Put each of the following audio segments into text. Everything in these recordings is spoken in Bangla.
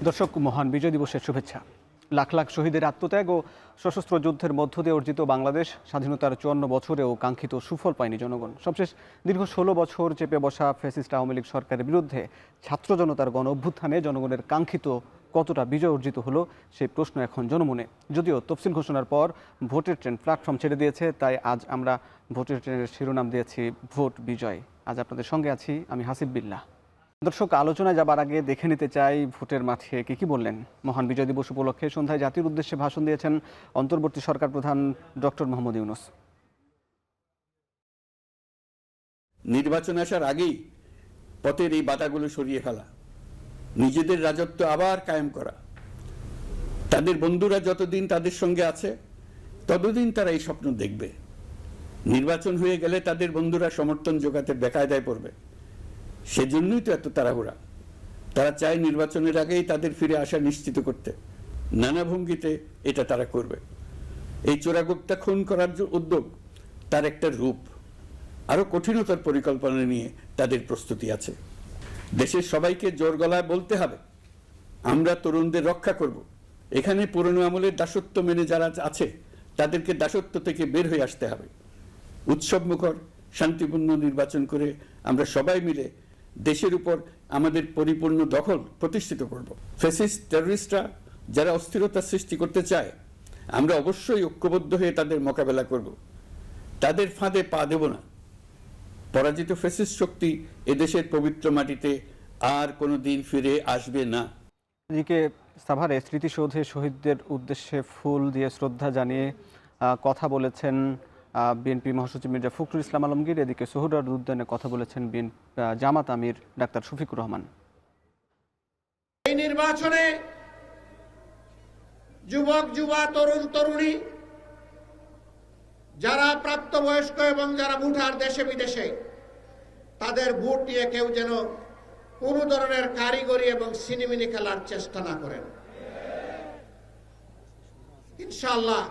দর্শক, মহান বিজয় দিবসের শুভেচ্ছা। লাখ লাখ শহীদের আত্মত্যাগ ও সশস্ত্র যুদ্ধের মধ্য দিয়ে অর্জিত বাংলাদেশ স্বাধীনতার ৫৪ বছরেও কাঙ্ক্ষিত সুফল পায়নি জনগণ। সবশেষ দীর্ঘ ১৬ বছর চেপে বসা ফ্যাসিস্ট আওয়ামী লীগ সরকারের বিরুদ্ধে ছাত্র জনতার গণ অভ্যুত্থানে জনগণের কাঙ্ক্ষিত কতটা বিজয় অর্জিত হলো সেই প্রশ্ন এখন জনমনে। যদিও তফসিল ঘোষণার পর ভোটের ট্রেন প্ল্যাটফর্ম ছেড়ে দিয়েছে, তাই আজ আমরা ভোটের ট্রেনের শিরোনাম দিয়েছি ভোট বিজয়। আজ আপনাদের সঙ্গে আছি আমি হাসিব বিল্লাহ। দর্শক, আলোচনায় যাবার আগে দেখে নিতে চাই ভোটের মাঠে কি বললেন মহান বিজয় দিবস উপলক্ষে সন্ধ্যায় জাতির উদ্দেশ্যে ভাষণ দিয়েছেন অন্তর্বর্তী সরকার প্রধান ডক্টর মোহাম্মদ ইউনূস। নির্বাচন আসার আগেই পথের এই বাধাগুলো সরিয়ে ফেলা, নিজেদের রাজত্ব আবার কায়েম করা, তাদের বন্ধুরা যতদিন তাদের সঙ্গে আছে ততদিন তারা এই স্বপ্ন দেখবে। নির্বাচন হয়ে গেলে তাদের বন্ধুরা সমর্থন জোগাতে বেকায়দায় পড়বে। সেজন্যই তো এত তাড়াহুড়া। তারা চায় নির্বাচনের আগেই তাদের ফিরে আসা নিশ্চিত করতে। নানা ভঙ্গিতে এটা তারা করবে। এই চোরাগোপ্তা খুন করার যে উদ্যোগ, তার একটা রূপ। আরো কঠিনতার পরিকল্পনা নিয়ে তাদের প্রস্তুতি আছে। দেশের সবাইকে জোর গলায় বলতে হবে, আমরা তরুণদের রক্ষা করব। এখানে পুরনো আমলের দাসত্ব মেনে যারা আছে তাদেরকে দাসত্ব থেকে বের হয়ে আসতে হবে। উৎসবমুখর শান্তিপূর্ণ নির্বাচন করে আমরা সবাই মিলে দেশের উপর আমাদের পরিপূর্ণ দখল প্রতিষ্ঠিত করব। ফ্যাসিস্ট টেররিস্টরা যারা অস্থিরতা সৃষ্টি করতে চায়, আমরা অবশ্যই ঐক্যবদ্ধ হয়ে তাদের মোকাবেলা করব। তাদের ফাঁদে পা দেব না। পরাজিত ফ্যাসিস্ট শক্তি এদেশের পবিত্র মাটিতে আর কোনো দিন ফিরে আসবে না। এদিকে সাভারে স্মৃতিসৌধে শহীদদের উদ্দেশ্যে ফুল দিয়ে শ্রদ্ধা জানিয়ে কথা বলেছেন বিএনপি মহাসচিব মির্জা ফখরুল ইসলাম আলমগীর। এদিকে সোহরাওয়ার্দী উদ্যানে কথা বলেছেন জামাত আমির ডাক্তার শফিকুর রহমান। এই নির্বাচনে যুবক যুবা, তরুণ তরুণী, যারা প্রাপ্তবয়স্ক এবং যারা ভোটার দেশে বিদেশে, তাদের ভোট নিয়ে কেউ যেন কোনো ধরনের কারিগরি এবং সিনেমিনি খেলার চেষ্টা না করেন। ইনশাআল্লাহ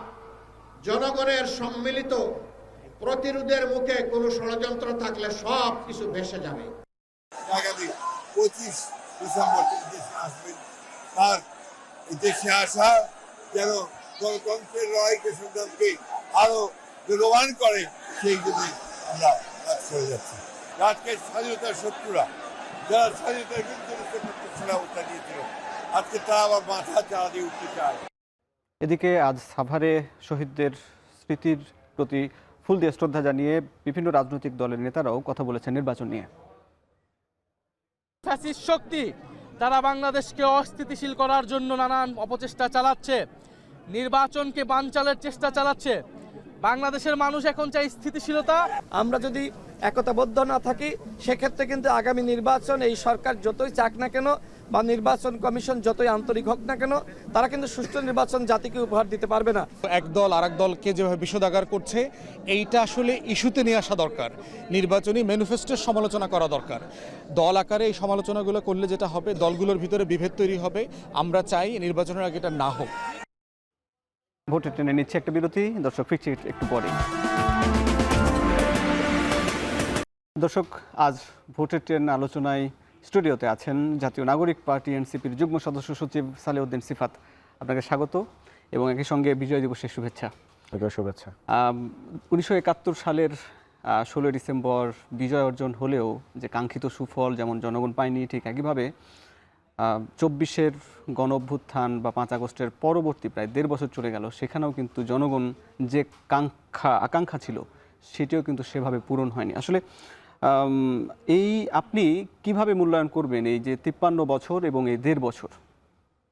জনগণের সম্মিলিত প্রতিরোধের মুখে কোনো ষড়যন্ত্র থাকলে সব কিছু ভেসে যাবে। আগামী 25 ডিসেম্বর দেশে আসবেন, তার দেশে আসা যেন গণতন্ত্রের লড়াইকে সংগ্রামকে আরো বেগবান করে, সেই জন্য আমরা কাজ করে যাচ্ছি। আজকে স্বাধীনতার শত্রুরা যারা স্বাধীনতার বিরুদ্ধে অবস্থা দিয়েছিল, আজকে তারা আবার মাথা চাড়া দিয়ে উঠতে চায়। এদিকে আজ সাভারে শহীদদের স্মৃতির প্রতি ফুল দিয়ে শ্রদ্ধা জানিয়ে বিভিন্ন রাজনৈতিক দলের নেতারাও কথা বলেছেন নির্বাচন নিয়ে। ফ্যাসিস্ট শক্তি তারা বাংলাদেশকে অস্থিতিশীল করার জন্য নানান অপচেষ্টা চালাচ্ছে, নির্বাচনকে বানচালের চেষ্টা চালাচ্ছে। বাংলাদেশের মানুষ এখন চাই স্থিতিশীলতা। আমরা যদি একতাবদ্ধ না থাকি, সেক্ষেত্রে কিন্তু আগামী নির্বাচন এই সরকার যতই চাক না কেন বা নির্বাচন কমিশন যতই আন্তরিক হোক না কেন, তারা কিন্তু সুষ্ঠু নির্বাচন জাতিকে উপহার দিতে পারবে না। এক দল আরেক দলকে যেভাবে বিষোদাগার করছে, এইটা আসলে ইস্যুতে নিয়ে আসা দরকার। নির্বাচনী ম্যানিফেস্টোর সমালোচনা করা দরকার। দল আকারে এই সমালোচনাগুলো করলে যেটা হবে, দলগুলোর ভিতরে বিভেদ তৈরি হবে। আমরা চাই নির্বাচনের আগে এটা না হোক। ভোটের ট্রেনে নিচ্ছে একটা বিরতি। দর্শক, ফিরছি একটু পরে। দর্শক, আজ ভোটের ট্রেন আলোচনায় স্টুডিওতে আছেন জাতীয় নাগরিক পার্টি এনসিপির যুগ্ম সদস্য সচিব সালেউদ্দিন সিফাত। আপনাকে স্বাগত এবং একই সঙ্গে বিজয় দিবসের শুভেচ্ছা। শুভেচ্ছা। 1971 সালের 16 ডিসেম্বর বিজয় অর্জন হলেও যে কাঙ্ক্ষিত সুফল যেমন জনগণ পায়নি, ঠিক একইভাবে 24-এর গণ অভ্যুত্থান বা 5 আগস্টের পরবর্তী প্রায় 1.5 বছর চলে গেল, সেখানেও কিন্তু জনগণ যে আকাঙ্ক্ষা ছিল সেটিও কিন্তু সেভাবে পূরণ হয়নি। আসলে এই আপনি কিভাবে মূল্যায়ন করবেন এই যে 53 বছর এবং এই 1.5 বছর?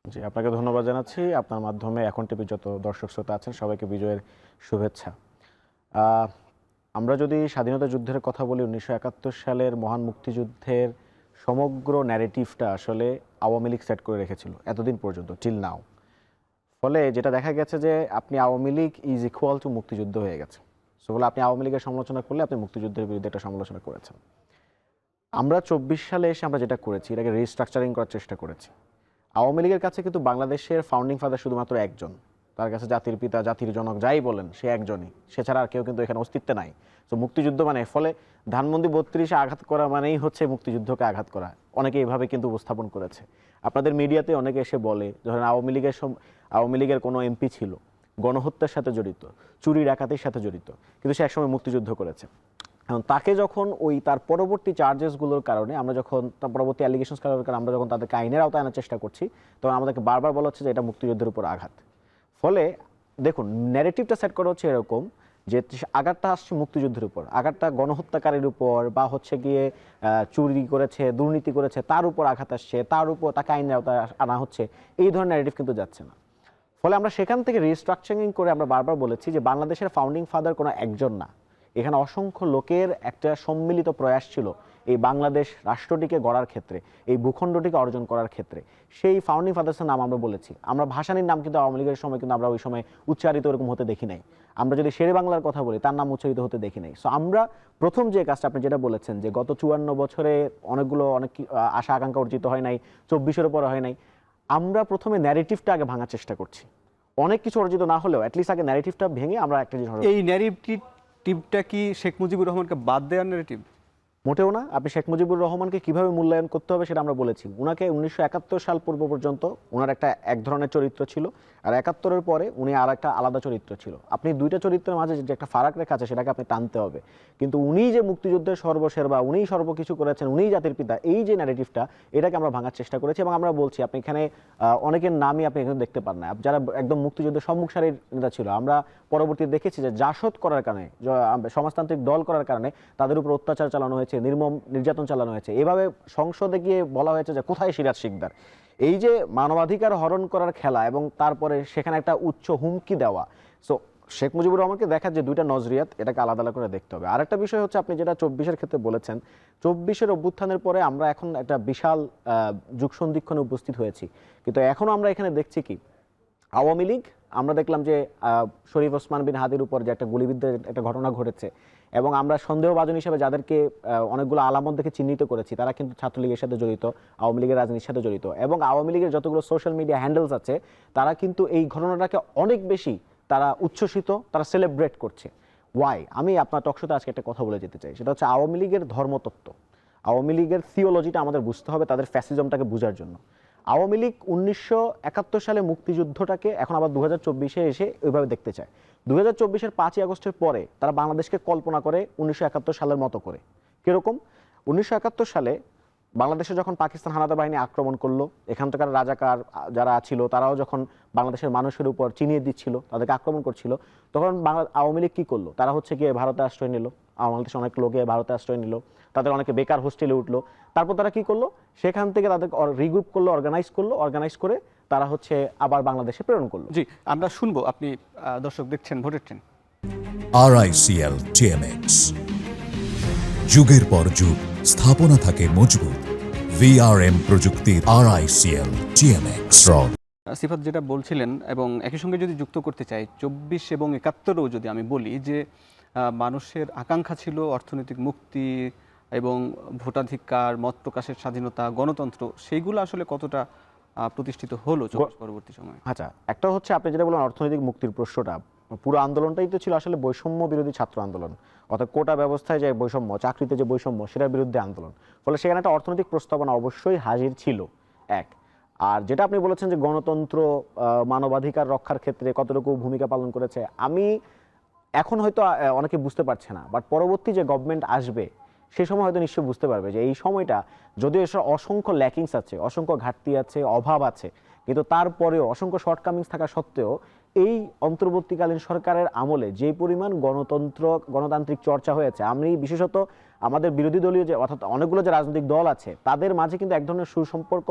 জি, আপনাকে ধন্যবাদ জানাচ্ছি। আপনার মাধ্যমে এখন টিভির যত দর্শক শ্রোতা আছেন সবাইকে বিজয়ের শুভেচ্ছা। আমরা যদি স্বাধীনতা যুদ্ধের কথা বলি, 1971 সালের মহান মুক্তিযুদ্ধের সমগ্র ন্যারেটিভটা আসলে আওয়ামী লীগ সেট করে রেখেছিল এতদিন পর্যন্ত, টিল নাও। ফলে যেটা দেখা গেছে যে আপনি Awami League is equal to মুক্তিযুদ্ধ হয়ে গেছে। সো বলে আপনি আওয়ামী লীগের সমালোচনা করলে আপনি মুক্তিযুদ্ধের বিরুদ্ধে একটা সমালোচনা করেছেন। আমরা 24 সালে এসে আমরা যেটা করেছি, এটাকে রিস্ট্রাকচারিং করার চেষ্টা করেছি। আওয়ামী লীগের কাছে কিন্তু বাংলাদেশের ফাউন্ডিং ফাদার শুধুমাত্র একজন, তার কাছে জাতির পিতা জাতির জনক যাই বলেন সে একজনই, সে ছাড়া আর কেউ কিন্তু এখানে অস্তিত্বে নাই। তো মুক্তিযুদ্ধ মানে ফলে ধানমন্ডি 32-এ আঘাত করা মানেই হচ্ছে মুক্তিযুদ্ধকে আঘাত করা, অনেকে এইভাবে কিন্তু উপস্থাপন করেছে। আপনাদের মিডিয়াতে অনেকে এসে বলে ধরেন আওয়ামী লীগের কোনো এমপি ছিল গণহত্যার সাথে জড়িত, চুরি ডাকাতির সাথে জড়িত, কিন্তু সে একসময় মুক্তিযুদ্ধ করেছে। এখন তাকে যখন তার পরবর্তী চার্জেসগুলোর কারণে আমরা যখন তার পরবর্তী অ্যালিগেশনস কারণে আমরা যখন তাদেরকে আইনের আওতায় আনার চেষ্টা করছি, তখন আমাদেরকে বারবার বলা হচ্ছে যে এটা মুক্তিযুদ্ধের উপর আঘাত। ফলে দেখুন ন্যারেটিভটা সেট করা হচ্ছে এরকম যে আঘাতটা আসছে মুক্তিযুদ্ধের উপর, আঘাতটা গণহত্যাকারীর উপর বা হচ্ছে গিয়ে চুরি করেছে, দুর্নীতি করেছে তার উপর আঘাত আসছে, তার উপর তাকে আইনের আওতায় আনা হচ্ছে, এই ধরনের ন্যারেটিভ কিন্তু যাচ্ছে না। ফলে আমরা সেখান থেকে রিস্ট্রাকচারিং করে আমরা বারবার বলেছি যে বাংলাদেশের ফাউন্ডিং ফাদার কোনো একজন না, এখানে অসংখ্য লোকের একটা সম্মিলিত প্রয়াস ছিল এই বাংলাদেশ রাষ্ট্রটিকে গড়ার ক্ষেত্রে, এই ভূখণ্ডটিকে অর্জন করার ক্ষেত্রে। সেই ফাউন্ডিং ফাদার্সের নাম আমরা বলেছি। আমরা ভাসানীর নাম কিন্তু আওয়ামী লীগের সময় কিন্তু আমরা ওই সময় উচ্চারিত এরকম হতে দেখি নাই। আমরা যদি শেরে বাংলার কথা বলি তার নাম উচ্চারিত হতে দেখি নাই। সো আমরা প্রথম যে কাজটা আপনি যেটা বলেছেন যে গত 54 বছরে অনেক আশা আকাঙ্ক্ষা অর্জিত হয় নাই, 24-এর পরে হয় নাই, আমরা প্রথমে ন্যারেটিভটা আগে ভাঙার চেষ্টা করছি। অনেক কিছু অর্জিত না হলেও অ্যাটলিস্ট আগে ন্যারেটিভটা ভেঙে আমরা একটা জিনিস। এই ন্যারেটিভটা কি শেখ মুজিবুর রহমানকে বাদ দেওয়ার ন্যারেটিভ? মোটেও না। আপনি শেখ মুজিবুর রহমানকে কিভাবে মূল্যায়ন করতে হবে সেটা আমরা বলেছি। উনাকে 1971 সাল পূর্ব পর্যন্ত ওনার এক ধরনের চরিত্র ছিল, আর 71-এর পরে উনি আর একটা আলাদা চরিত্র ছিল। আপনি দুইটা চরিত্রের মাঝে যে একটা ফারাক রেখা আছে সেটাকে আপনি টানতে হবে। কিন্তু উনি যে মুক্তিযুদ্ধের সর্বশের বা উনিই সর্বকিছু করেছেন, উনিই জাতির পিতা, এই যে ন্যারেটিভটা, এটাকে আমরা ভাঙার চেষ্টা করেছি। এবং আমরা বলছি আপনি এখানে অনেকের নামই আপনি এখানে দেখতে পান না, যারা একদম মুক্তিযুদ্ধের সম্মুখ সারির নেতা ছিল। আমরা পরবর্তীতে দেখেছি যে জাসদ করার কারণে, সমাজতান্ত্রিক দল করার কারণে তাদের উপর অত্যাচার চালানো হয়েছে, নির্মম নির্যাতন চালানো হয়েছে। এভাবে সংসদে গিয়ে বলা হয়েছে যে কোথায় সিরাজ শিকদার। এই যে মানবাধিকার হরণ করার খেলা এবং তারপরে সেখানে একটা উচ্চ হুমকি দেওয়া। সো শেখ মুজিবুর রহমানকে দেখার যে দুইটা নজরিয়াত, এটাকে আলাদা আলাদা করে দেখতে হবে। আরেকটা বিষয় হচ্ছে আপনি যেটা 24-এর ক্ষেত্রে বলেছেন, 24-এর অভ্যুত্থানের পরে আমরা এখন একটা বিশাল যুগ সন্ধিক্ষণে উপস্থিত হয়েছি। কিন্তু এখনো আমরা এখানে দেখছি কি, আওয়ামী লীগ, আমরা দেখলাম যে শরীফ ওসমান বিন হাদির উপর যে একটা গুলিবিদ্ধের একটা ঘটনা ঘটেছে, এবং আমরা সন্দেহভাজন হিসেবে যাদেরকে অনেকগুলো আলামত দেখে চিহ্নিত করেছি তারা কিন্তু ছাত্রলীগের সাথে জড়িত, আওয়ামী লীগের রাজনীতির সাথে জড়িত। এবং আওয়ামী লীগের যতগুলো সোশ্যাল মিডিয়া হ্যান্ডেলস আছে তারা কিন্তু এই ঘটনাটাকে অনেক বেশি তারা উচ্ছ্বসিত, তারা সেলিব্রেট করছে। ওয়াই? আমি আপনার টকশোতে আজকে একটা কথা বলে যেতে চাই, সেটা হচ্ছে আওয়ামী লীগের ধর্মতত্ত্ব, আওয়ামী লীগের থিওলজিটা আমাদের বুঝতে হবে তাদের ফ্যাসিজমটাকে বোঝার জন্য। আওয়ামী লীগ 1971 সালে মুক্তিযুদ্ধটাকে এখন আবার 2024-এ এসে ওইভাবে দেখতে চায়। 2024-এর 5ই আগস্টের পরে তারা বাংলাদেশকে কল্পনা করে 1971 সালের মতো করে। কিরকম? 1971 সালে বাংলাদেশে যখন পাকিস্তান হানাদার বাহিনী আক্রমণ করলো, এখানকার রাজাকার যারা ছিল তারাও যখন বাংলাদেশের মানুষের উপর চিনিয়ে দিচ্ছিল, তাদেরকে আক্রমণ করছিল, তখন আওয়ামী লীগ কী করলো? তারা হচ্ছে গিয়ে ভারতে আশ্রয় নিল, বাংলাদেশে অনেক লোকে ভারতে আশ্রয় নিল, তাদের অনেকে বেকার হোস্টেলে উঠলো। তারপর তারা কি করলো? সেখান থেকে তাদের রিগ্রুপ করলো, অর্গানাইজ করে তারা হচ্ছে আবার বাংলাদেশে প্রেরণ করলো। জি, আমরা শুনবো। আপনি দর্শক দেখছেন ভোটের ট্রেন। RICL TMX, যুগের পর যুগ স্থাপনা থাকে মজবুত। VRM প্রযুক্তির RICL TMX রড। সিফাত যেটা বলছিলেন, এবং একই সঙ্গে যদি যুক্ত করতে চাই 24 এবং 71-ও যদি আমি বলি যে মানুষের আকাঙ্ক্ষা ছিল অর্থনৈতিক মুক্তি এবং ভোটাধিকার, মত প্রকাশের স্বাধীনতা, গণতন্ত্র, সেইগুলো আসলে কতটা প্রতিষ্ঠিত হলো 24 পরবর্তী সময়? আচ্ছা, একটা হচ্ছে আপনি যেটা বলেন অর্থনৈতিক মুক্তির প্রশ্নটা, পুরো আন্দোলনটাই তো ছিল আসলে বৈষম্য বিরোধী ছাত্র আন্দোলন, অর্থাৎ কোটা ব্যবস্থায় যে বৈষম্য, চাকরিতে যে বৈষম্য, সেটার বিরুদ্ধে আন্দোলন। ফলে সেখানে একটা অর্থনৈতিক প্রস্তাবনা অবশ্যই হাজির ছিল এক। আর যেটা আপনি বলেছেন যে গণতন্ত্র, মানবাধিকার রক্ষার ক্ষেত্রে কতটুকু ভূমিকা পালন করেছে, আমি এখন হয়তো অনেকে বুঝতে পারছে না, বাট পরবর্তী যে গভর্নমেন্ট আসবে সেই সময় হয়তো নিশ্চয়ই বুঝতে পারবে যে এই সময়টা যদিও এসব অসংখ্য ল্যাকিংস আছে, অসংখ্য ঘাটতি আছে, অভাব আছে, কিন্তু তারপরেও অসংখ্য শর্টকামিংস থাকা সত্ত্বেও এই অন্তর্বর্তীকালীন সরকারের আমলে যে পরিমাণ গণতান্ত্রিক চর্চা হয়েছে, আমি বিশেষত আমাদের বিরোধী দলীয় যে অর্থাৎ অনেকগুলো যে রাজনৈতিক দল আছে তাদের মাঝে কিন্তু এক ধরনের সুসম্পর্ক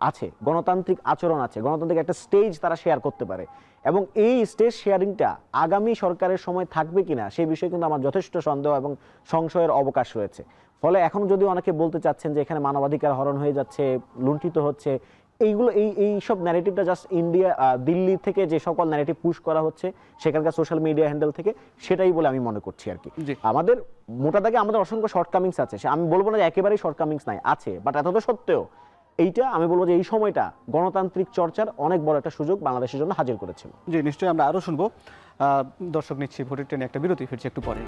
আছে, গণতান্ত্রিক আচরণ আছে, গণতান্ত্রিক একটা স্টেজ তারা শেয়ার করতে পারে। এবং এই স্টেজ শেয়ারিংটা আগামী সরকারের সময় থাকবে কিনা সেই বিষয়ে কিন্তু আমার যথেষ্ট সন্দেহ এবং সংশয়ের অবকাশ রয়েছে। ফলে এখন যদি অনেকে বলতে চাচ্ছেন যে এখানে মানবাধিকার হরণ হয়ে যাচ্ছে, লুণ্ঠিত হচ্ছে, এইগুলো এই সব ন্যারেটিভটা জাস্ট দিল্লি থেকে যে সকল ন্যারেটিভ পুশ করা হচ্ছে সেখানকার সোশ্যাল মিডিয়া হ্যান্ডেল থেকে, সেটাই বলে আমি মনে করছি আর কি। আমাদের মোটা দাগে আমাদের অসংখ্য শর্টকামিংস আছে, আমি বলবো না যে একেবারেই শর্টকামিংস নাই, আছে, বাট এত সত্ত্বেও এইটা আমি বলবো যে এই সময়টা গণতান্ত্রিক চর্চার অনেক বড় একটা সুযোগ বাংলাদেশের জন্য হাজির করেছিল। জি, নিশ্চয়ই আমরা আরও শুনবো। দর্শক, নিচ্ছি ভোটের ট্রেনে একটা বিরতি, ফিরছি একটু পরে।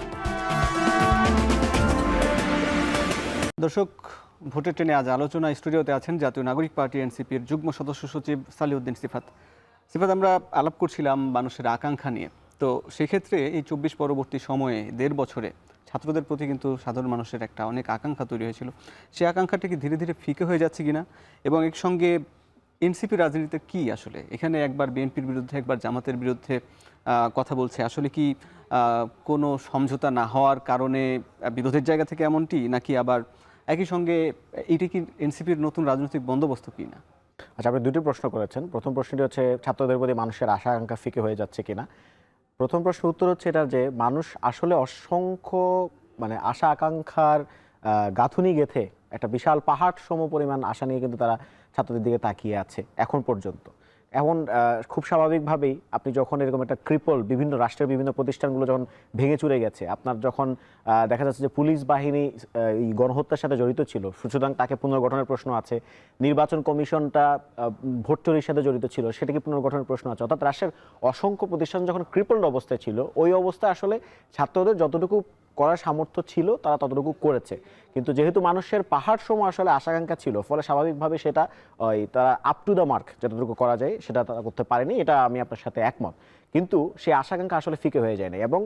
দর্শক, ভোটের ট্রেনে আজ আলোচনা স্টুডিওতে আছেন জাতীয় নাগরিক পার্টি এনসিপির যুগ্ম সদস্য সচিব সালিউদ্দিন সিফাত। সিফাত, আমরা আলাপ করছিলাম মানুষের আকাঙ্ক্ষা নিয়ে। তো সেক্ষেত্রে এই 24 পরবর্তী সময়ে 1.5 বছরে ছাত্রদের প্রতি কিন্তু সাধারণ মানুষের একটা অনেক আকাঙ্ক্ষা তৈরি হয়েছিল। সেই আকাঙ্ক্ষাটা কি ধীরে ধীরে ফিকে হয়ে যাচ্ছে কিনা, এবং এর সঙ্গে এনসিপি রাজনীতিতে কি আসলে, এখানে একবার বিএনপির বিরুদ্ধে একবার জামাতের বিরুদ্ধে কথা বলছে, আসলে কি কোনো সমঝোতা না হওয়ার কারণে বিরোধের জায়গা থেকে এমনটি, নাকি আবার একই সঙ্গে এইটি কি এনসিপির নতুন রাজনৈতিক বন্দোবস্ত কি না? আচ্ছা, আপনি দুটি প্রশ্ন করেছেন। প্রথম প্রশ্নটি হচ্ছে ছাত্রদের প্রতি মানুষের আশা আকাঙ্ক্ষা ফিকে হয়ে যাচ্ছে কিনা। প্রথম প্রশ্নের উত্তর হচ্ছে এটা যে মানুষ আসলে অসংখ্য আশা আকাঙ্ক্ষার গাঁথুনি গেথে একটা বিশাল পাহাড় সম পরিমাণ আশা নিয়ে কিন্তু তারা ছাত্রদের দিকে তাকিয়ে আছে এখন পর্যন্ত। এখন খুব স্বাভাবিকভাবেই আপনি যখন এরকম একটা বিভিন্ন রাষ্ট্রের বিভিন্ন প্রতিষ্ঠানগুলো যখন ভেঙে চুরে গেছে, আপনার যখন দেখা যাচ্ছে যে পুলিশ বাহিনী এই গণহত্যার সাথে জড়িত ছিল, সুতরাং তাকে পুনর্গঠনের প্রশ্ন আছে। নির্বাচন কমিশনটা ভোট চুরির সাথে জড়িত ছিল, সেটাকে পুনর্গঠনের প্রশ্ন আছে। অর্থাৎ রাষ্ট্রের অসংখ্য প্রতিষ্ঠান যখন ক্রিপলড অবস্থায় ছিল, ওই অবস্থায় আসলে ছাত্রদের যতটুকু করার সামর্থ্য ছিল তারা ততটুকু করেছে। কিন্তু যেহেতু মানুষের পাহাড় সময় আসলে আশাকাঙ্ক্ষা ছিল, ফলে স্বাভাবিকভাবে সেটা তারা আপ টু দ্য মার্ক যতটুকু করা যায় সেটা তারা করতে পারেনি। এটা আমি আপনার সাথে একমত। কিন্তু সেই আশাকাঙ্ক্ষা আসলে ফিকে হয়ে যায়নি, এবং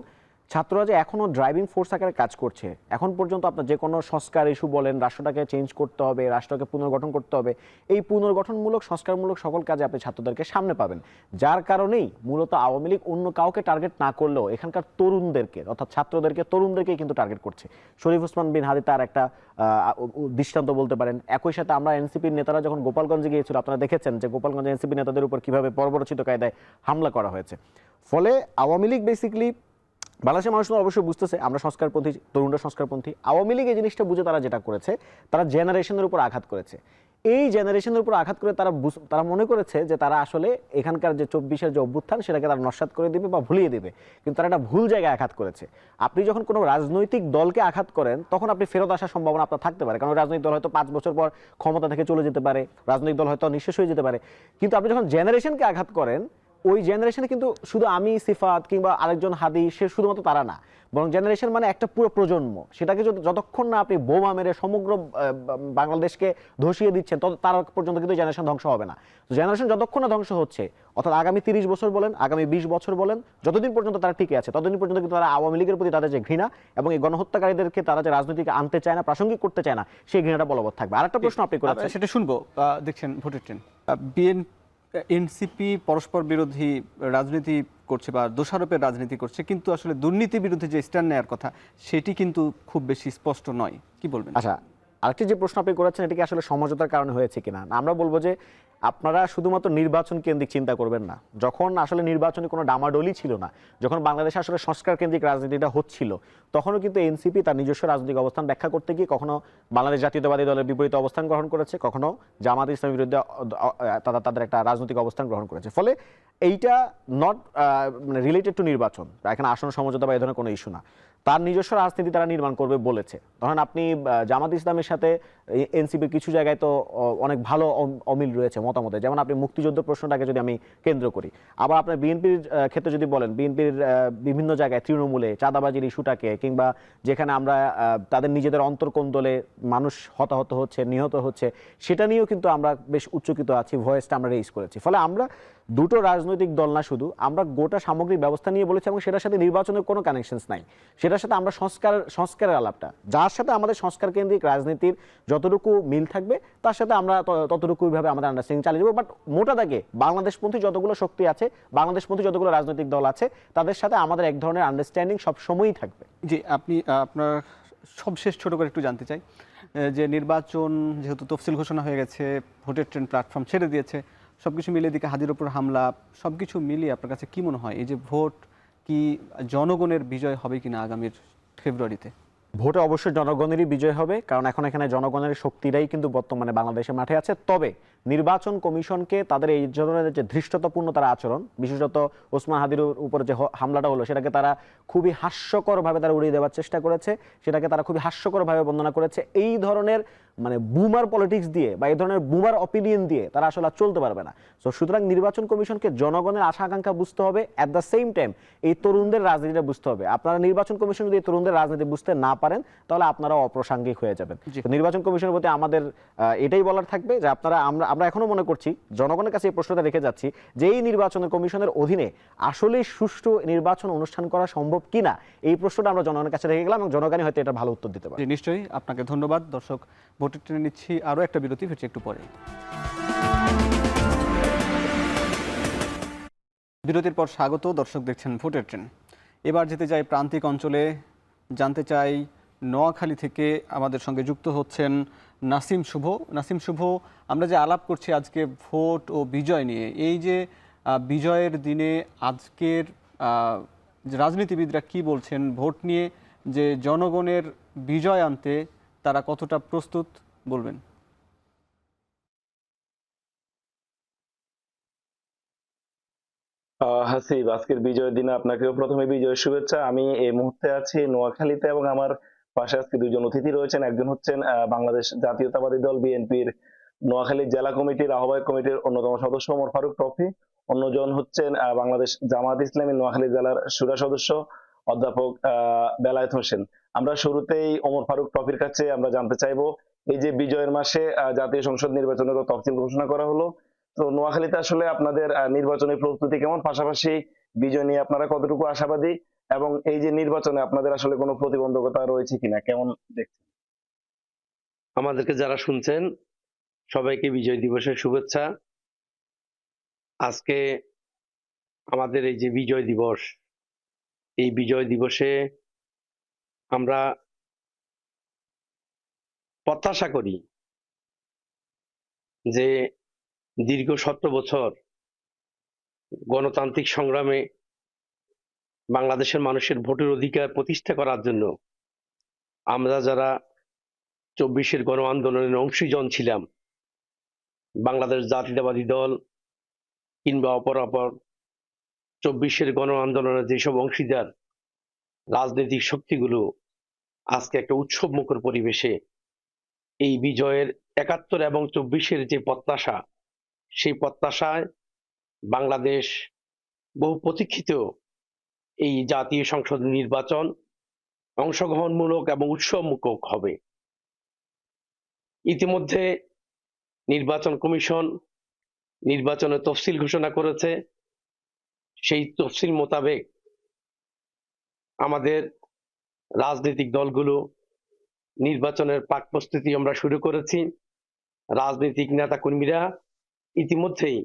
ছাত্ররা যে এখনও ড্রাইভিং ফোর্স আকারে কাজ করছে। এখন পর্যন্ত আপনার যে কোনো সংস্কার ইস্যু বলেন, রাষ্ট্রটাকে চেঞ্জ করতে হবে, রাষ্ট্রকে পুনর্গঠন করতে হবে, এই পুনর্গঠনমূলক সংস্কারমূলক সকল কাজে আপনি ছাত্রদেরকে সামনে পাবেন। যার কারণেই মূলত আওয়ামী লীগ অন্য কাউকে টার্গেট না করলেও এখানকার তরুণদেরকে, অর্থাৎ তরুণদেরকেই কিন্তু টার্গেট করছে। শরীফ ওসমান বিন হাদি তার একটা দৃষ্টান্ত বলতে পারেন। একই সাথে আমরা এনসিপির নেতারা যখন গোপালগঞ্জে গিয়েছিল, আপনারা দেখেছেন যে গোপালগঞ্জে এনসিপি নেতাদের উপর কিভাবে বর্বরোচিত কায়দায় হামলা করা হয়েছে। ফলে আওয়ামী লীগ বেসিক্যালি, বাংলাদেশের মানুষ অবশ্যই বুঝতেছে আমরা সংস্কারপন্থী, তরুণরা সংস্কারপন্থী। আওয়ামী লীগ এই জিনিসটা বুঝে তারা যেটা করেছে, তারা জেনারেশনের উপর আঘাত করেছে। এই জেনারেশনের উপর আঘাত করে তারা মনে করেছে যে তারা আসলে এখানকার যে 24-এর যে অভ্যুত্থান সেটাকে তারা নস্যাৎ করে দিবে বা ভুলিয়ে দেবে, কিন্তু তারা একটা ভুল জায়গায় আঘাত করেছে। আপনি যখন কোনো রাজনৈতিক দলকে আঘাত করেন তখন আপনি ফেরত আসার সম্ভাবনা আপনার থাকতে পারে, কারণ রাজনৈতিক দল হয়তো 5 বছর পর ক্ষমতা থেকে চলে যেতে পারে, রাজনৈতিক দল হয়তো নিঃশেষ হয়ে যেতে পারে। কিন্তু আপনি যখন জেনারেশনকে আঘাত করেন, ওই জেনারেশনে কিন্তু শুধু আমি, সিফাত কিংবা আরেকজন হাদি, সে শুধুমাত্র তারা না, বরং জেনারেশন মানে একটা পুরো প্রজন্ম। সেটাকে যতক্ষণ না আপনি বোমা মেরে সমগ্র বাংলাদেশকে ধসিয়ে দিচ্ছেন, তার পর্যন্ত কিন্তু জেনারেশন ধ্বংস হবে না। জেনারেশন যতক্ষণ না ধ্বংস হচ্ছে, অর্থাৎ আগামী 30 বছর বলেন, আগামী 20 বছর বলেন, যতদিন পর্যন্ত তারা টিকে আছে ততদিন পর্যন্ত কিন্তু তারা আওয়ামী লীগের প্রতি তাদের যে ঘৃণা এবং এই গণহত্যাকারীদেরকে তারা যে রাজনীতিকে আনতে চায় না, প্রাসঙ্গিক করতে চায় না, সেই ঘৃণাটা বলবৎ থাকবে। আরেকটা প্রশ্ন আপনি করেছেন, সেটা শুনবো। দেখছেন ভোটের ট্রেন, এনসিপি পরস্পর বিরোধী রাজনীতি করছে বা দোষারোপের রাজনীতি করছে, কিন্তু আসলে দুর্নীতি বিরুদ্ধে যে স্ট্যান্ড নেওয়ার কথা সেটি কিন্তু খুব বেশি স্পষ্ট নয়। কি বলবেন? আচ্ছা, আরেকটি যে প্রশ্ন আপনি করেছেন, এটি কি আসলে সমঝোতার কারণে হয়েছে কিনা? আমরা বলবো যে আপনারা শুধুমাত্র নির্বাচন কেন্দ্রিক চিন্তা করবেন না। যখন আসলে নির্বাচনে কোনো ডামাডোলি ছিল না, যখন বাংলাদেশে আসলে সংস্কার কেন্দ্রিক রাজনীতিটা হচ্ছিল, তখনও কিন্তু এনসিপি তার নিজস্ব রাজনৈতিক অবস্থান ব্যাখ্যা করতে গিয়ে কখনো বাংলাদেশ জাতীয়তাবাদী দলের বিপরীতে অবস্থান গ্রহণ করেছে, কখনো জামাত ইসলামের বিরুদ্ধে তাদের একটা রাজনৈতিক অবস্থান গ্রহণ করেছে। ফলে এইটা নট রিলেটেড টু নির্বাচন, এখানে আসন সমঝোতা বা এই ধরনের কোনো ইস্যু না। তার নিজস্ব রাজনীতি তারা নির্মাণ করবে বলেছে। ধরেন আপনি জামাত ইসলামের সাথে এনসিপির কিছু জায়গায় তো অনেক ভালো অমিল রয়েছে মতামতে, যেমন আপনি মুক্তিযুদ্ধ প্রশ্নটাকে যদি আমি কেন্দ্র করি, আবার আপনার বিএনপির ক্ষেত্রে যদি বলেন, বিএনপির বিভিন্ন জায়গায় তৃণমূলে চাঁদাবাজির ইস্যুটাকে, কিংবা যেখানে আমরা তাদের নিজেদের অন্তর্কোন্দলে মানুষ হতাহত হচ্ছে, নিহত হচ্ছে, সেটা নিয়েও কিন্তু আমরা বেশ উচ্চকিত আছি, ভয়েসটা আমরা রেইজ করেছি। ফলে আমরা দুটো রাজনৈতিক দল না, শুধু আমরা গোটা সামগ্রিক ব্যবস্থা নিয়ে বলেছি, এবং সেটার সাথে নির্বাচনের কোনো কানেকশনস নাই। সেটার সাথে আমরা সংস্কারের আলাপটা, যার সাথে আমাদের সংস্কার কেন্দ্রিক রাজনীতির যতটুকু মিল থাকবে তার সাথে আমরা ততটুকুইভাবে আমাদের আন্ডারস্ট্যান্ডিং চালিয়ে যাবো। বাট মোটা দাগে বাংলাদেশপন্থী যতগুলো শক্তি আছে, বাংলাদেশপন্থী যতগুলো রাজনৈতিক দল আছে, তাদের সাথে আমাদের এক ধরনের আন্ডারস্ট্যান্ডিং সবসময়ই থাকবে। জি, আপনি আপনার সবশেষ ছোট করে একটু জানতে চাই যে নির্বাচন যেহেতু তফসিল ঘোষণা হয়ে গেছে, ভোটের ট্রেন প্ল্যাটফর্ম ছেড়ে দিয়েছে, সবকিছু মিলিয়ে দিকে হাদির উপর হামলা, সবকিছু মিলিয়ে আপনার কাছে কি মনে হয়, এই যে ভোট কি জনগণের বিজয় হবে কিনা আগামীর ফেব্রুয়ারিতে? ভোটে অবশ্যই জনগণেরই বিজয় হবে, কারণ এখন এখানে জনগণের শক্তিরাই কিন্তু বর্তমানে বাংলাদেশে মাঠে আছে। তবে নির্বাচন কমিশনকে তাদের এই ধরনের যে ধৃষ্টতাপূর্ণ তারা আচরণ, বিশেষত ওসমান হাদির উপর যে হামলাটা হলো, সেটাকে তারা খুবই হাস্যকরভাবে তারা উড়িয়ে দেওয়ার চেষ্টা করেছে, সেটাকে তারা খুবই হাস্যকরভাবে বর্ণনা করেছে। এই ধরনের মানে বুমার পলিটিক্স দিয়ে বা এই ধরনের বুমার অপিনিয়ন দিয়ে তারা আসলে আর চলতে পারবে না। তো সুতরাং নির্বাচন কমিশনকে জনগণের আশা আকাঙ্ক্ষা বুঝতে হবে, অ্যাট দ্য সেম টাইম এই তরুণদের রাজনীতিটা বুঝতে হবে। আপনারা নির্বাচন কমিশন যদি এই তরুণদের রাজনীতি বুঝতে না পারেন তাহলে আপনারা অপ্রাসঙ্গিক হয়ে যাবেন। তো নির্বাচন কমিশনের প্রতি আমাদের এটাই বলার থাকবে যে আপনারা, আমরা এখনো মনে করছি, জনগণের কাছে এই প্রশ্নটা রেখে যাচ্ছি যে এই নির্বাচন কমিশনের অধীনে আসলে সুষ্ঠু নির্বাচন অনুষ্ঠান করা সম্ভব কিনা, এই প্রশ্নটা আমরা জনগণের কাছে রেখে গেলাম এবং জনগণই হয়তো এটা ভালো উত্তর দিতে পারে। নিশ্চয়ই, আপনাকে ধন্যবাদ। দর্শক, ভোটের ট্রেনে নিচ্ছি আরও একটা বিরতি, ফিরছি একটু পরে। বিরতির পর স্বাগত। দর্শক, দেখছেন ভোটের ট্রেন। এবার যেতে চাই প্রান্তিক অঞ্চলে, জানতে চাই নোয়াখালী থেকে আমাদের সঙ্গে যুক্ত হচ্ছেন নাসিম শুভ। নাসিম শুভ, আমরা যে আলাপ করছি আজকে ভোট ও বিজয় নিয়ে, এই যে বিজয়ের দিনে আজকের রাজনীতিবিদরা কি বলছেন ভোট নিয়ে, যে জনগণের বিজয় আনতে তারা কতটা প্রস্তুত, বলবেন? হাসিব, আজকের বিজয়ের দিনে আপনাকেও প্রথমে বিজয়ের শুভেচ্ছা। আমি এই মুহূর্তে আছি নোয়াখালীতে এবং আমার পাশে আজকে দুজন অতিথি রয়েছেন। একজন হচ্ছেন বাংলাদেশ জাতীয়তাবাদী দল বিএনপির নোয়াখালী জেলা কমিটির আহ্বায়ক কমিটির অন্যতম সদস্য ওমর ফারুক টফি, অন্যজন হচ্ছেন বাংলাদেশ জামায়াত ইসলামী নোয়াখালী জেলার শুরা সদস্য অধ্যাপক বেলায়েত হোসেন। আমরা শুরুতেই ওমর ফারুক টফির কাছে আমরা জানতে চাইবো, এই যে বিজয়ের মাসে জাতীয় সংসদ নির্বাচনেরও তফসিল ঘোষণা করা হলো, তো নোয়াখালীতে আসলে আপনাদের নির্বাচনী প্রস্তুতি কেমন, পাশাপাশি বিজয় নিয়ে আপনারা কতটুকু আশাবাদী, এবং এই যে নির্বাচনে আপনাদের আসলে কোনো প্রতিবন্ধকতা রয়েছে কিনা, কেমন দেখছেন? আমাদেরকে যারা শুনছেন সবাইকে বিজয় দিবসের শুভেচ্ছা। আজকে আমাদের এই যে বিজয় দিবস, এই বিজয় দিবসে আমরা প্রত্যাশা করি যে দীর্ঘ 17 বছর গণতান্ত্রিক সংগ্রামে বাংলাদেশের মানুষের ভোটের অধিকার প্রতিষ্ঠা করার জন্য আমরা যারা 24-এর গণ আন্দোলনের অংশীজন ছিলাম, বাংলাদেশ জাতীয়তাবাদী দল কিংবা অপর 24-এর গণ আন্দোলনের যেসব অংশীদার রাজনৈতিক শক্তিগুলো আজকে একটা উৎসব মুখর পরিবেশে এই বিজয়ের 71 এবং 24-এর যে প্রত্যাশা, সেই প্রত্যাশায় বাংলাদেশ বহু প্রতীক্ষিত এই জাতীয় সংসদ নির্বাচন অংশগ্রহণমূলক এবং উৎসবমুখর হবে। ইতিমধ্যে নির্বাচন কমিশন নির্বাচনের তফসিল ঘোষণা করেছে। সেই তফসিল মোতাবেক আমাদের রাজনৈতিক দলগুলো নির্বাচনের প্রাক প্রস্তুতি আমরা শুরু করেছি। রাজনৈতিক নেতাকর্মীরা ইতিমধ্যেই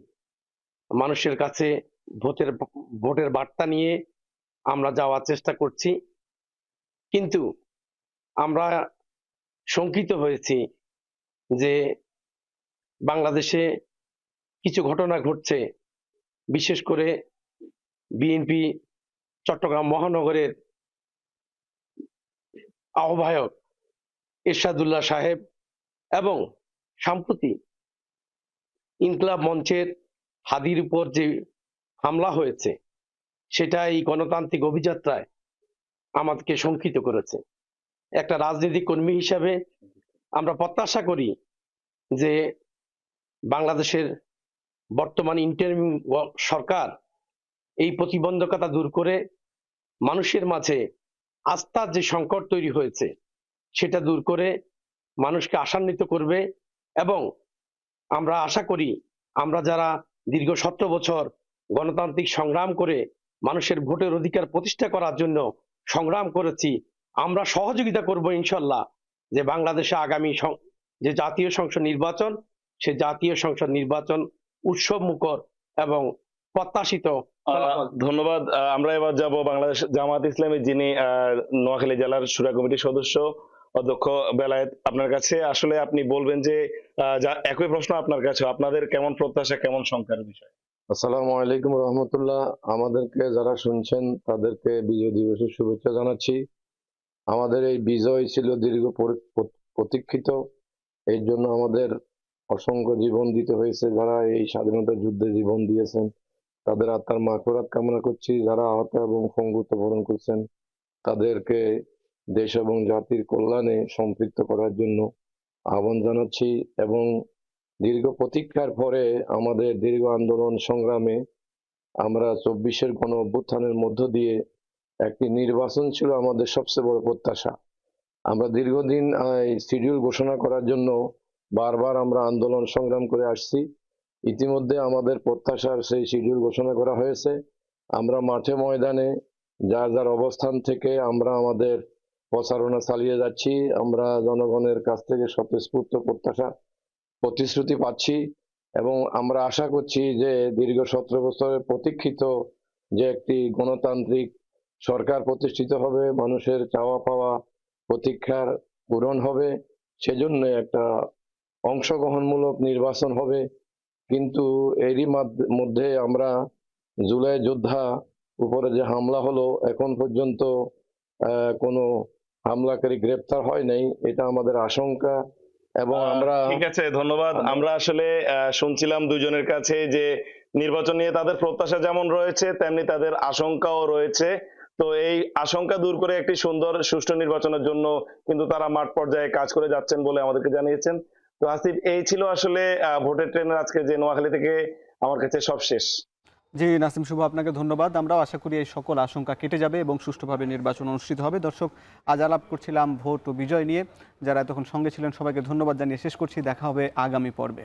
মানুষের কাছে ভোটের বার্তা নিয়ে আমরা যাওয়ার চেষ্টা করছি, কিন্তু আমরা শঙ্কিত হয়েছি যে বাংলাদেশে কিছু ঘটনা ঘটছে, বিশেষ করে বিএনপি চট্টগ্রাম মহানগরের আহ্বায়ক এরশাদুল্লাহ সাহেব এবং সম্প্রতি ইনকিলাব মঞ্চের হাদির উপর যে হামলা হয়েছে, সেটা এই গণতান্ত্রিক অভিযাত্রায় আমাদেরকে শঙ্কিত করেছে। একটা রাজনৈতিক কর্মী হিসাবে আমরা প্রত্যাশা করি যে বাংলাদেশের বর্তমান ইন্টারিম সরকার এই প্রতিবন্ধকতা দূর করে মানুষের মাঝে আস্থার যে সংকট তৈরি হয়েছে সেটা দূর করে মানুষকে আশান্বিত করবে। এবং আমরা আশা করি আমরা যারা দীর্ঘ 17 বছর গণতান্ত্রিক সংগ্রাম করে মানুষের ভোটের অধিকার প্রতিষ্ঠা করার জন্য সংগ্রাম করেছি, আমরা সহযোগিতা করব ইনশাল্লাহ, যে বাংলাদেশে আগামী যে জাতীয় সংসদ নির্বাচন, সে জাতীয় সংসদ নির্বাচন উৎসব মুখর এবং প্রত্যাশিত। ধন্যবাদ। আমরা এবার যাব বাংলাদেশ জামায়াত ইসলামী, যিনি নোয়াখালী জেলার শুরা কমিটির সদস্য অধ্যক্ষ বেলায়েত, আপনার কাছে। আসলে আপনি বলবেন যে একই প্রশ্ন আপনার কাছে, আপনাদের কেমন প্রত্যাশা, কেমন শঙ্কার বিষয়? আসসালামু আলাইকুম রহমতুল্লাহ। আমাদেরকে যারা শুনছেন তাদেরকে বিজয় দিবসের শুভেচ্ছা জানাচ্ছি। আমাদের এই বিজয় ছিল দীর্ঘ প্রতীক্ষিত, এর জন্য আমাদের অসংখ্য জীবন দিতে হয়েছে। যারা এই স্বাধীনতা যুদ্ধে জীবন দিয়েছেন তাদের আত্মার মাগফিরাত কামনা করছি। যারা আহত এবং পঙ্গুত্ব বরণ করছেন তাদেরকে দেশ এবং জাতির কল্যাণে সম্পৃক্ত করার জন্য আহ্বান জানাচ্ছি এবং দীর্ঘ প্রতীক্ষার পরে আমাদের দীর্ঘ আন্দোলন সংগ্রামে আমরা 24-এর গণ অভ্যুত্থানের মধ্য দিয়ে একটি নির্বাচন ছিল আমাদের সবচেয়ে বড় প্রত্যাশা। আমরা দীর্ঘদিন শিডিউল ঘোষণা করার জন্য বারবার আমরা আন্দোলন সংগ্রাম করে আসছি। ইতিমধ্যে আমাদের প্রত্যাশার সেই শিডিউল ঘোষণা করা হয়েছে। আমরা মাঠে ময়দানে যার যার অবস্থান থেকে আমরা আমাদের প্রচারণা চালিয়ে যাচ্ছি। আমরা জনগণের কাছ থেকে স্বতঃস্ফূর্ত প্রতিশ্রুতি পাচ্ছি এবং আমরা আশা করছি যে দীর্ঘ 17 বছরের প্রতীক্ষিত যে একটি গণতান্ত্রিক সরকার প্রতিষ্ঠিত হবে, মানুষের চাওয়া পাওয়া প্রতীক্ষার পূরণ হবে, সেজন্য একটা অংশগ্রহণমূলক নির্বাচন হবে। কিন্তু এরই মধ্যে আমরা জুলাই যোদ্ধা উপরে যে হামলা হলো, এখন পর্যন্ত কোনো হামলাকারী গ্রেপ্তার হয় নাই, এটা আমাদের আশঙ্কা। এবং আমরা ঠিক আছে, ধন্যবাদ। আমরা আসলে শুনছিলাম দুজনের কাছে যে নির্বাচন নিয়ে তাদের প্রত্যাশা যেমন রয়েছে তেমনি তাদের আশঙ্কাও রয়েছে। তো এই আশঙ্কা দূর করে একটি সুন্দর সুষ্ঠু নির্বাচনের জন্য কিন্তু তারা মাঠ পর্যায়ে কাজ করে যাচ্ছেন বলে আমাদেরকে জানিয়েছেন। তো আসিফ, এই ছিল আসলে ভোটের ট্রেনের আজকে যে নোয়াখালী থেকে আমার কাছে সব শেষ। জি নাসিম শুভ, আপনাকে ধন্যবাদ। আমরাও আশা করি এই সকল আশঙ্কা কেটে যাবে এবং সুষ্ঠুভাবে নির্বাচন অনুষ্ঠিত হবে। দর্শক, আজ আলাপ করছিলাম ভোট ও বিজয় নিয়ে। যারা এতক্ষণ সঙ্গে ছিলেন সবাইকে ধন্যবাদ জানিয়ে শেষ করছি। দেখা হবে আগামী পর্বে।